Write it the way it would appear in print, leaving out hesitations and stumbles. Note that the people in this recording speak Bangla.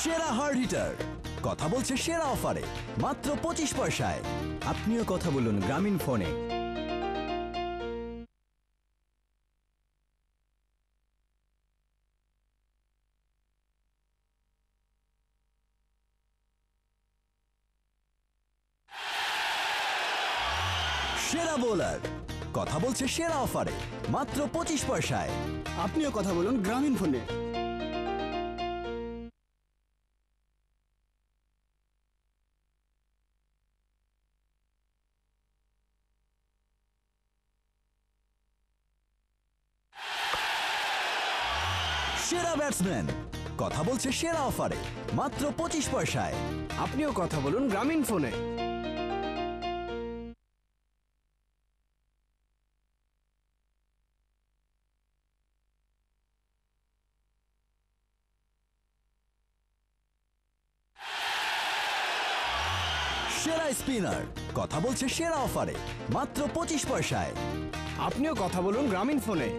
সেরা হার্ড হিটার কথা বলছে সেরা অফারে মাত্র 25 পয়সায়। আপনিও কথা বলুন গ্রামীণ ফোনে। সেরা বোলার কথা বলছে সেরা অফারে মাত্র 25 পয়সায়। আপনিও কথা বলুন গ্রামীণ ফোনে। সেরা ব্যাটসম্যান কথা বলছে সেরা অফারে মাত্র 25 পয়সায়। আপনিও কথা বলুন গ্রামীণ ফোনে। সেরা স্পিনার কথা বলছে সেরা অফারে মাত্র 25 পয়সায়। আপনিও কথা বলুন গ্রামীণ ফোনে।